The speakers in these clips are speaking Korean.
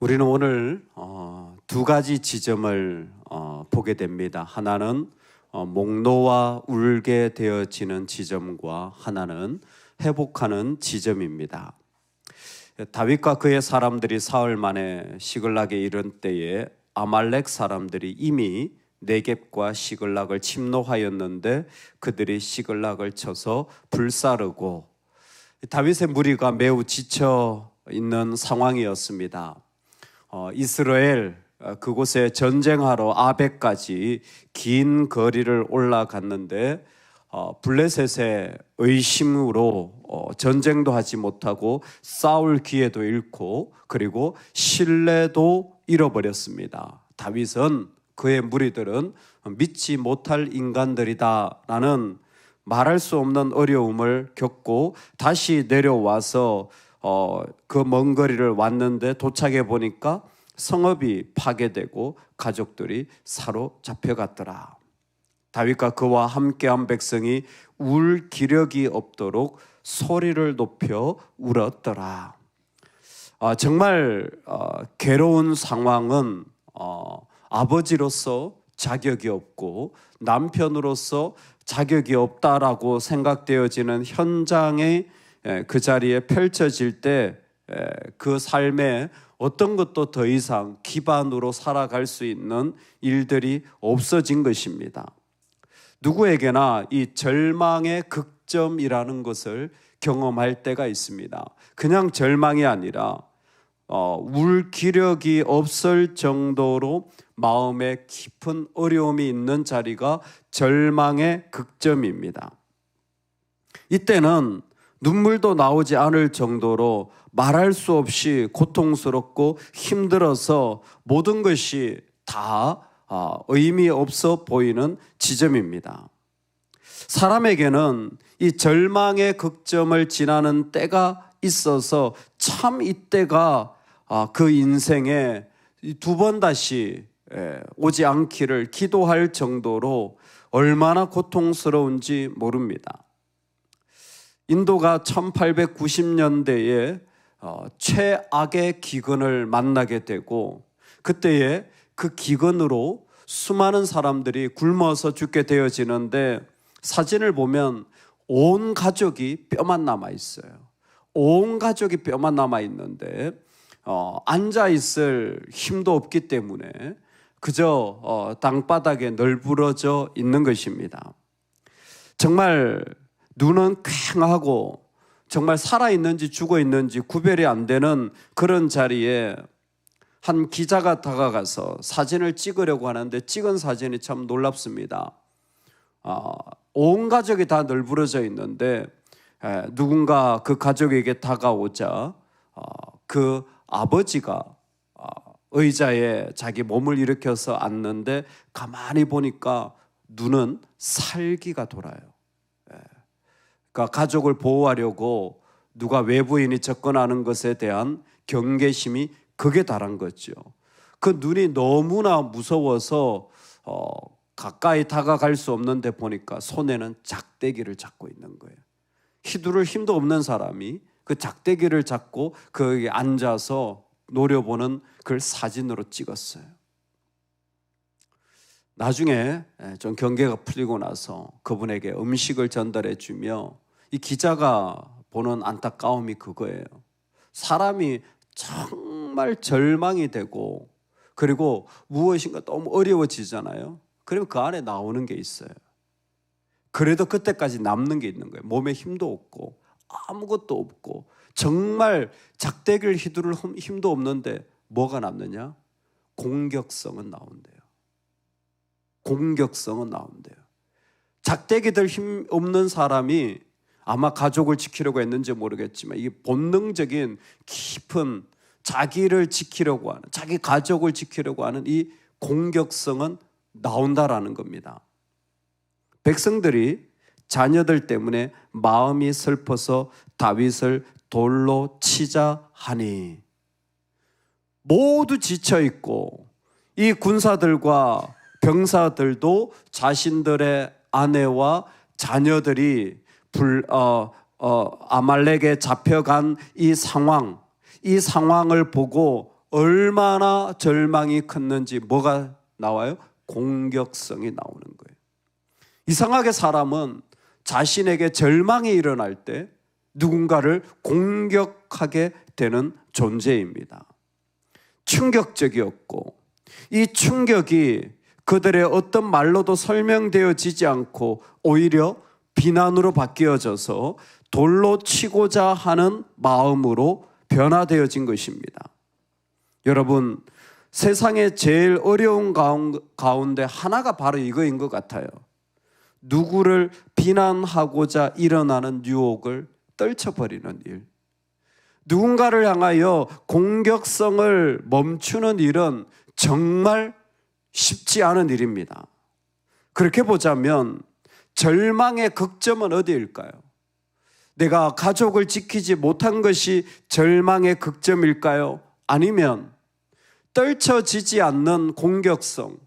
우리는 오늘 두 가지 지점을 보게 됩니다. 하나는 목놓아 울게 되어지는 지점과 하나는 회복하는 지점입니다. 다윗과 그의 사람들이 사흘 만에 시글락에 이른 때에 아말렉 사람들이 이미 네겝과 시글락을 침노하였는데 그들이 시글락을 쳐서 불사르고 다윗의 무리가 매우 지쳐 있는 상황이었습니다. 이스라엘 그곳에 전쟁하러 아벡까지 긴 거리를 올라갔는데 블레셋의 의심으로 전쟁도 하지 못하고 싸울 기회도 잃고 그리고 신뢰도 잃어버렸습니다. 다윗은 그의 무리들은 믿지 못할 인간들이다라는 말할 수 없는 어려움을 겪고 다시 내려와서 그 먼 거리를 왔는데 도착해 보니까 성읍이 파괴되고 가족들이 사로잡혀갔더라. 다윗과 그와 함께한 백성이 울 기력이 없도록 소리를 높여 울었더라. 정말 괴로운 상황은 아버지로서 자격이 없고 남편으로서 자격이 없다라고 생각되어지는 현장에 그 자리에 펼쳐질 때 그 삶에 어떤 것도 더 이상 기반으로 살아갈 수 있는 일들이 없어진 것입니다. 누구에게나 이 절망의 극점이라는 것을 경험할 때가 있습니다. 그냥 절망이 아니라 울 기력이 없을 정도로 마음에 깊은 어려움이 있는 자리가 절망의 극점입니다. 이때는 눈물도 나오지 않을 정도로 말할 수 없이 고통스럽고 힘들어서 모든 것이 다 의미 없어 보이는 지점입니다. 사람에게는 이 절망의 극점을 지나는 때가 있어서 참 이때가 그 인생에 두 번 다시 오지 않기를 기도할 정도로 얼마나 고통스러운지 모릅니다. 인도가 1890년대에 최악의 기근을 만나게 되고 그때에 그 기근으로 수많은 사람들이 굶어서 죽게 되어지는데 사진을 보면 온 가족이 뼈만 남아 있어요. 온 가족이 뼈만 남아 있는데 앉아 있을 힘도 없기 때문에 그저 땅바닥에 널브러져 있는 것입니다. 정말 눈은 퀭하고 정말 살아있는지 죽어있는지 구별이 안 되는 그런 자리에 한 기자가 다가가서 사진을 찍으려고 하는데 찍은 사진이 참 놀랍습니다. 온 가족이 다 널브러져 있는데 누군가 그 가족에게 다가오자 그 아버지가 의자에 자기 몸을 일으켜서 앉는데 가만히 보니까 눈은 살기가 돌아요. 그러니까 가족을 보호하려고 누가 외부인이 접근하는 것에 대한 경계심이 극에 달한 거죠. 그 눈이 너무나 무서워서 가까이 다가갈 수 없는데 보니까 손에는 작대기를 잡고 있는 거예요. 휘두를 힘도 없는 사람이 그 작대기를 잡고 거기에 앉아서 노려보는 그걸 사진으로 찍었어요. 나중에 좀 경계가 풀리고 나서 그분에게 음식을 전달해 주며 이 기자가 보는 안타까움이 그거예요. 사람이 정말 절망이 되고 그리고 무엇인가 너무 어려워지잖아요. 그리고 그 안에 나오는 게 있어요. 그래도 그때까지 남는 게 있는 거예요. 몸에 힘도 없고 아무것도 없고 정말 작대기를 휘두를 힘도 없는데 뭐가 남느냐? 공격성은 나온대요. 공격성은 나온대요. 작대기들 힘 없는 사람이 아마 가족을 지키려고 했는지 모르겠지만 이게 본능적인 깊은 자기를 지키려고 하는 자기 가족을 지키려고 하는 이 공격성은 나온다라는 겁니다. 백성들이 자녀들 때문에 마음이 슬퍼서 다윗을 돌로 치자 하니 모두 지쳐있고 이 군사들과 병사들도 자신들의 아내와 자녀들이 아말렉에 잡혀간 이 상황을 보고 얼마나 절망이 컸는지 뭐가 나와요? 공격성이 나오는 거예요. 이상하게 사람은 자신에게 절망이 일어날 때 누군가를 공격하게 되는 존재입니다. 충격적이었고 이 충격이 그들의 어떤 말로도 설명되어지지 않고 오히려 비난으로 바뀌어져서 돌로 치고자 하는 마음으로 변화되어진 것입니다. 여러분, 세상에 제일 어려운 가운데 하나가 바로 이거인 것 같아요. 누구를 비난하고자 일어나는 유혹을 떨쳐버리는 일. 누군가를 향하여 공격성을 멈추는 일은 정말 쉽지 않은 일입니다. 그렇게 보자면 절망의 극점은 어디일까요? 내가 가족을 지키지 못한 것이 절망의 극점일까요? 아니면 떨쳐지지 않는 공격성,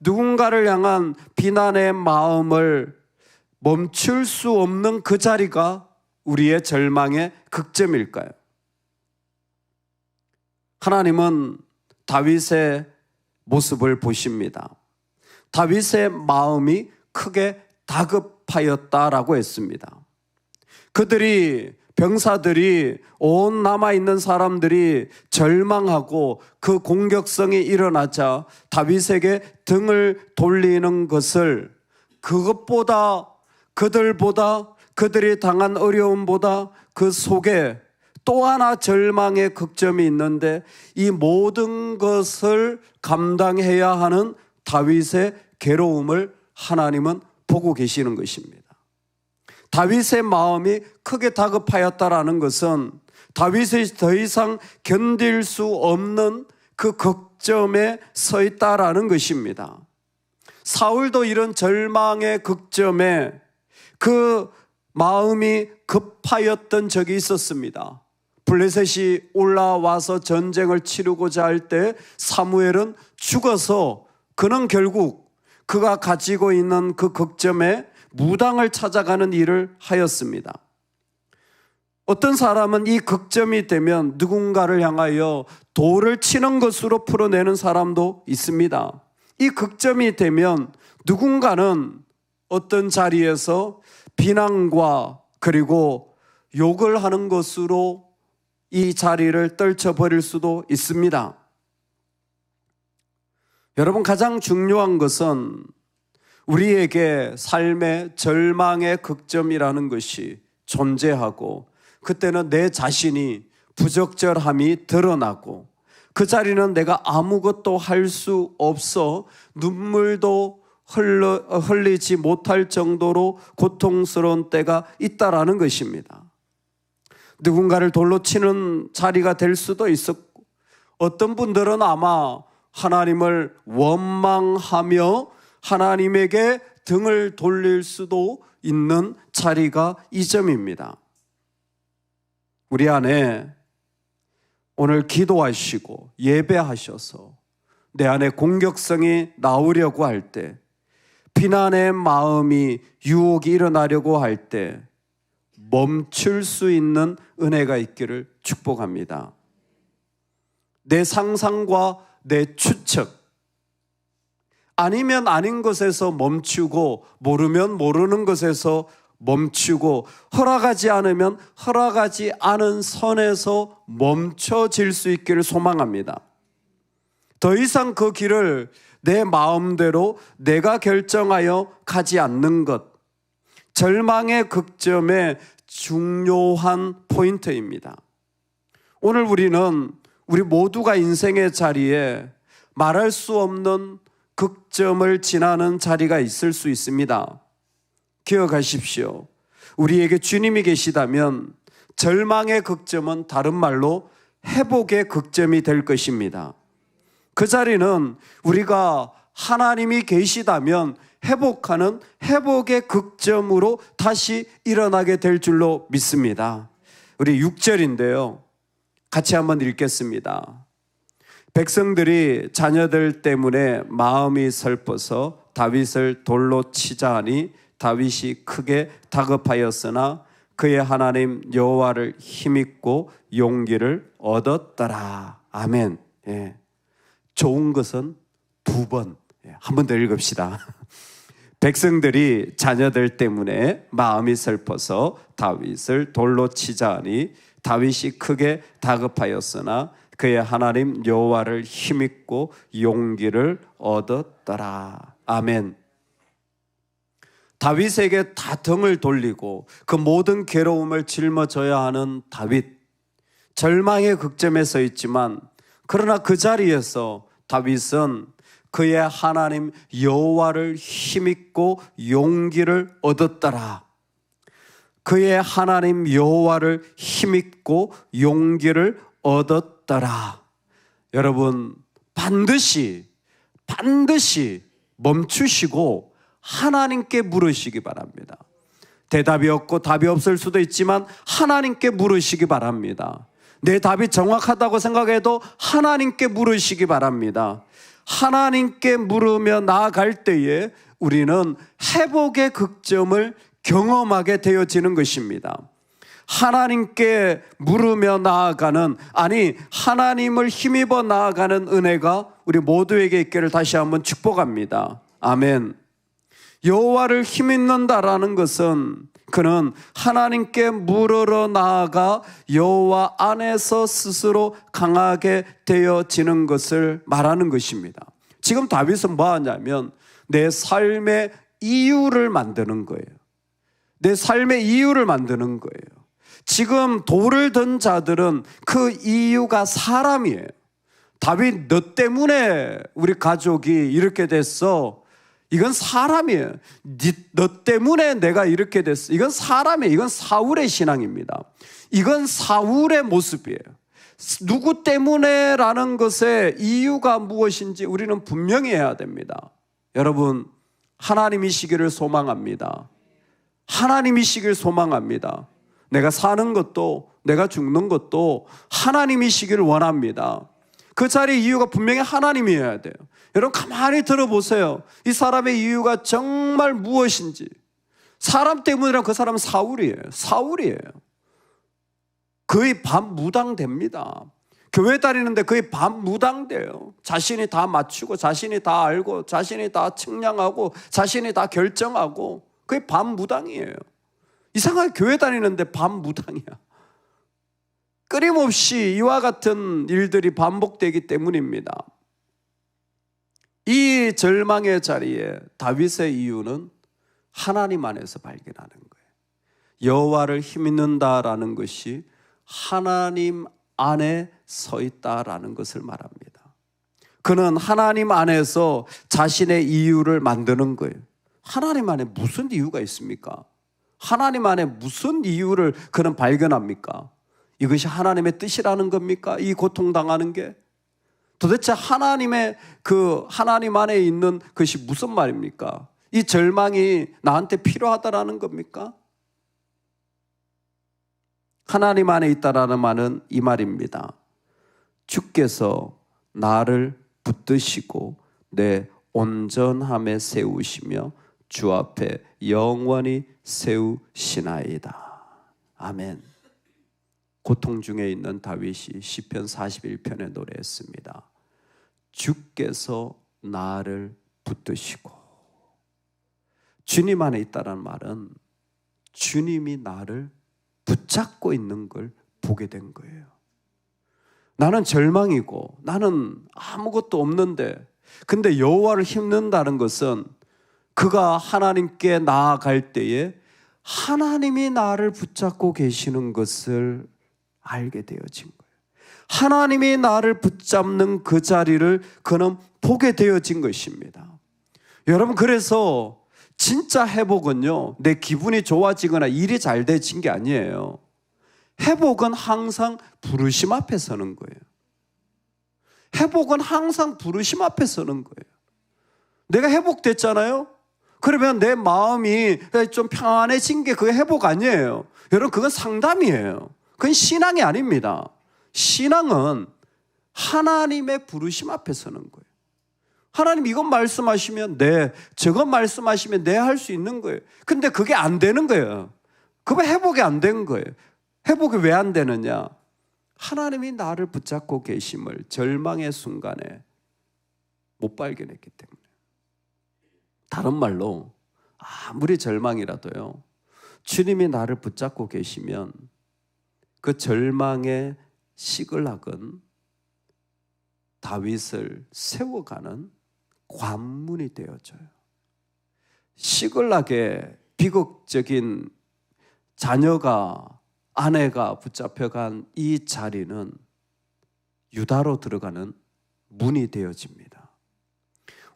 누군가를 향한 비난의 마음을 멈출 수 없는 그 자리가 우리의 절망의 극점일까요? 하나님은 다윗의 모습을 보십니다. 다윗의 마음이 크게 다급하였다라고 했습니다. 그들이 병사들이 온 남아있는 사람들이 절망하고 그 공격성이 일어나자 다윗에게 등을 돌리는 것을 그것보다 그들보다 그들이 당한 어려움보다 그 속에 또 하나 절망의 극점이 있는데 이 모든 것을 감당해야 하는 다윗의 괴로움을 하나님은 보고 계시는 것입니다. 다윗의 마음이 크게 다급하였다라는 것은 다윗이 더 이상 견딜 수 없는 그 극점에 서 있다라는 것입니다. 사울도 이런 절망의 극점에 그 마음이 급하였던 적이 있었습니다. 블레셋이 올라와서 전쟁을 치르고자 할 때 사무엘은 죽어서 그는 결국 그가 가지고 있는 그 극점에 무당을 찾아가는 일을 하였습니다. 어떤 사람은 이 극점이 되면 누군가를 향하여 돌을 치는 것으로 풀어내는 사람도 있습니다. 이 극점이 되면 누군가는 어떤 자리에서 비난과 그리고 욕을 하는 것으로 이 자리를 떨쳐버릴 수도 있습니다. 여러분, 가장 중요한 것은 우리에게 삶의 절망의 극점이라는 것이 존재하고 그때는 내 자신이 부적절함이 드러나고 그 자리는 내가 아무것도 할 수 없어 눈물도 흘리지 못할 정도로 고통스러운 때가 있다라는 것입니다. 누군가를 돌로 치는 자리가 될 수도 있었고 어떤 분들은 아마 하나님을 원망하며 하나님에게 등을 돌릴 수도 있는 자리가 이 점입니다. 우리 안에 오늘 기도하시고 예배하셔서 내 안에 공격성이 나오려고 할 때, 비난의 마음이 유혹이 일어나려고 할 때 멈출 수 있는 은혜가 있기를 축복합니다. 내 상상과 내 추측, 아니면 아닌 것에서 멈추고 모르면 모르는 것에서 멈추고 허락하지 않으면 허락하지 않은 선에서 멈춰질 수 있기를 소망합니다. 더 이상 그 길을 내 마음대로 내가 결정하여 가지 않는 것, 절망의 극점의 중요한 포인트입니다. 오늘 우리 모두가 인생의 자리에 말할 수 없는 극점을 지나는 자리가 있을 수 있습니다. 기억하십시오. 우리에게 주님이 계시다면 절망의 극점은 다른 말로 회복의 극점이 될 것입니다. 그 자리는 우리가 하나님이 계시다면 회복하는 회복의 극점으로 다시 일어나게 될 줄로 믿습니다. 우리 6절인데요. 같이 한번 읽겠습니다. 백성들이 자녀들 때문에 마음이 슬퍼서 다윗을 돌로 치자 하니 다윗이 크게 다급하였으나 그의 하나님 여호와를 힘입고 용기를 얻었더라. 아멘. 예. 좋은 것은 2번. 한 번 더 읽읍시다. 백성들이 자녀들 때문에 마음이 슬퍼서 다윗을 돌로 치자 하니 다윗이 크게 다급하였으나 그의 하나님 여호와를 힘입고 용기를 얻었더라. 아멘. 다윗에게 다 등을 돌리고 그 모든 괴로움을 짊어져야 하는 다윗, 절망의 극점에 서 있지만 그러나 그 자리에서 다윗은 그의 하나님 여호와를 힘입고 용기를 얻었더라. 그의 하나님 여호와를 힘입고 용기를 얻었더라. 여러분, 반드시 멈추시고 하나님께 물으시기 바랍니다. 대답이 없고 답이 없을 수도 있지만 하나님께 물으시기 바랍니다. 내 답이 정확하다고 생각해도 하나님께 물으시기 바랍니다. 하나님께 물으며 나아갈 때에 우리는 회복의 극점을 경험하게 되어지는 것입니다. 하나님께 물으며 나아가는, 아니 하나님을 힘입어 나아가는 은혜가 우리 모두에게 있기를 다시 한번 축복합니다. 아멘. 여호와를 힘입는다라는 것은 그는 하나님께 물으러 나아가 여호와 안에서 스스로 강하게 되어지는 것을 말하는 것입니다. 지금 다윗은 뭐 하냐면 내 삶의 이유를 만드는 거예요. 내 삶의 이유를 만드는 거예요. 지금 돌을 든 자들은 그 이유가 사람이에요. 다윗, 너 때문에 우리 가족이 이렇게 됐어. 이건 사람이에요. 너 때문에 내가 이렇게 됐어. 이건 사람이에요. 이건 사울의 신앙입니다. 이건 사울의 모습이에요. 누구 때문에라는 것의 이유가 무엇인지 우리는 분명히 해야 됩니다. 여러분, 하나님이시기를 소망합니다. 하나님이시길 소망합니다. 내가 사는 것도 내가 죽는 것도 하나님이시기를 원합니다. 그 자리의 이유가 분명히 하나님이어야 돼요. 여러분 가만히 들어보세요. 이 사람의 이유가 정말 무엇인지. 사람 때문이라 그 사람은 사울이에요. 거의 반무당됩니다. 교회 다니는데 거의 반무당돼요. 자신이 다 맞추고 자신이 다 알고 자신이 다 측량하고 자신이 다 결정하고 거의 반무당이에요. 이상하게 교회 다니는데 반무당이야. 끊임없이 이와 같은 일들이 반복되기 때문입니다. 이 절망의 자리에 다윗의 이유는 하나님 안에서 발견하는 거예요. 여호와를 힘입는다라는 것이 하나님 안에 서 있다라는 것을 말합니다. 그는 하나님 안에서 자신의 이유를 만드는 거예요. 하나님 안에 무슨 이유가 있습니까? 하나님 안에 무슨 이유를 그는 발견합니까? 이것이 하나님의 뜻이라는 겁니까? 이 고통당하는 게? 도대체 하나님 안에 있는 것이 무슨 말입니까? 이 절망이 나한테 필요하다라는 겁니까? 하나님 안에 있다라는 말은 이 말입니다. 주께서 나를 붙드시고 내 온전함에 세우시며 주 앞에 영원히 세우시나이다. 아멘. 고통 중에 있는 다윗이 시편 41편에 노래했습니다. 주께서 나를 붙드시고. 주님 안에 있다는 말은 주님이 나를 붙잡고 있는 걸 보게 된 거예요. 나는 절망이고 나는 아무것도 없는데, 근데 여호와를 힘는다는 것은 그가 하나님께 나아갈 때에 하나님이 나를 붙잡고 계시는 것을 알게 되어진 거예요. 하나님이 나를 붙잡는 그 자리를 그는 보게 되어진 것입니다. 여러분, 그래서 진짜 회복은요, 내 기분이 좋아지거나 일이 잘 되진 게 아니에요. 회복은 항상 부르심 앞에 서는 거예요. 회복은 항상 부르심 앞에 서는 거예요. 내가 회복됐잖아요? 그러면 내 마음이 좀 평안해진 게 그게 회복 아니에요. 여러분, 그건 상담이에요. 그건 신앙이 아닙니다. 신앙은 하나님의 부르심 앞에 서는 거예요. 하나님 이건 말씀하시면 네, 저건 말씀하시면 네 할 수 있는 거예요. 근데 그게 안 되는 거예요. 그게 회복이 안 된 거예요. 회복이 왜 안 되느냐? 하나님이 나를 붙잡고 계심을 절망의 순간에 못 발견했기 때문에. 다른 말로 아무리 절망이라도요, 주님이 나를 붙잡고 계시면 그 절망의 시글락은 다윗을 세워가는 관문이 되어져요. 시글락의 비극적인 자녀가, 아내가 붙잡혀간 이 자리는 유다로 들어가는 문이 되어집니다.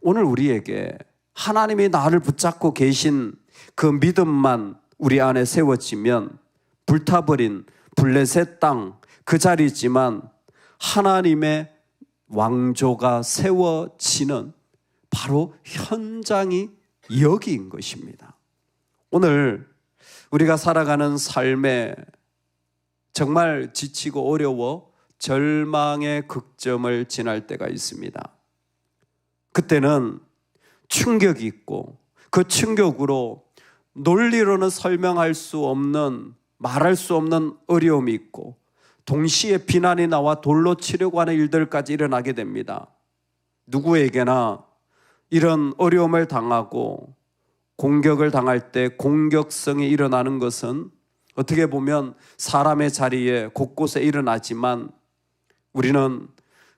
오늘 우리에게 하나님이 나를 붙잡고 계신 그 믿음만 우리 안에 세워지면 불타버린 블레셋 땅 그 자리지만 하나님의 왕조가 세워지는 바로 현장이 여기인 것입니다. 오늘 우리가 살아가는 삶에 정말 지치고 어려워 절망의 극점을 지날 때가 있습니다. 그때는 충격이 있고 그 충격으로 논리로는 설명할 수 없는, 말할 수 없는 어려움이 있고 동시에 비난이 나와 돌로 치려고 하는 일들까지 일어나게 됩니다. 누구에게나 이런 어려움을 당하고 공격을 당할 때 공격성이 일어나는 것은 어떻게 보면 사람의 자리에 곳곳에 일어나지만 우리는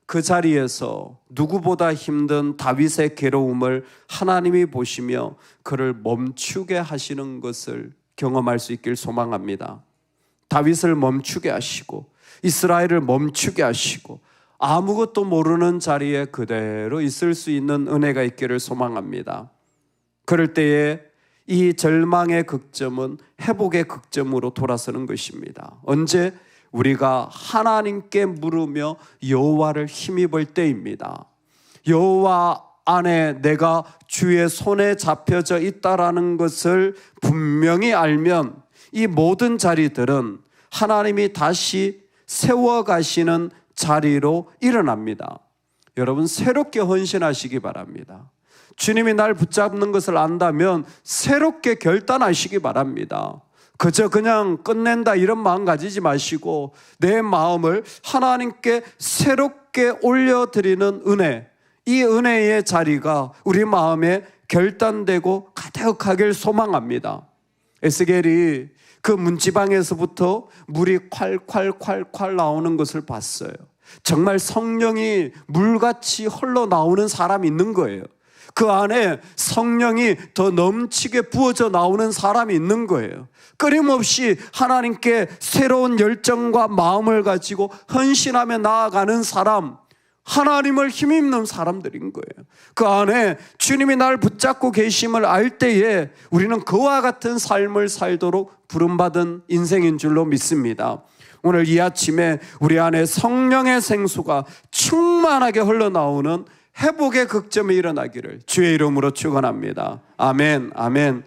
그 자리에서 누구보다 힘든 다윗의 괴로움을 하나님이 보시며 그를 멈추게 하시는 것을 경험할 수 있길 소망합니다. 다윗을 멈추게 하시고 이스라엘을 멈추게 하시고 아무것도 모르는 자리에 그대로 있을 수 있는 은혜가 있기를 소망합니다. 그럴 때에 이 절망의 극점은 회복의 극점으로 돌아서는 것입니다. 언제? 우리가 하나님께 물으며 여호와를 힘입을 때입니다. 여호와 안에 내가 주의 손에 잡혀져 있다라는 것을 분명히 알면 이 모든 자리들은 하나님이 다시 세워가시는 자리로 일어납니다. 여러분, 새롭게 헌신하시기 바랍니다. 주님이 날 붙잡는 것을 안다면 새롭게 결단하시기 바랍니다. 그저 그냥 끝낸다 이런 마음 가지지 마시고 내 마음을 하나님께 새롭게 올려드리는 은혜, 이 은혜의 자리가 우리 마음에 결단되고 가득하길 소망합니다. 에스겔이 그 문지방에서부터 물이 콸콸콸콸 나오는 것을 봤어요. 정말 성령이 물같이 흘러나오는 사람이 있는 거예요. 그 안에 성령이 더 넘치게 부어져 나오는 사람이 있는 거예요. 끊임없이 하나님께 새로운 열정과 마음을 가지고 헌신하며 나아가는 사람, 하나님을 힘입는 사람들인 거예요. 그 안에 주님이 날 붙잡고 계심을 알 때에 우리는 그와 같은 삶을 살도록 부름받은 인생인 줄로 믿습니다. 오늘 이 아침에 우리 안에 성령의 생수가 충만하게 흘러나오는 회복의 극점이 일어나기를 주의 이름으로 축원합니다. 아멘, 아멘.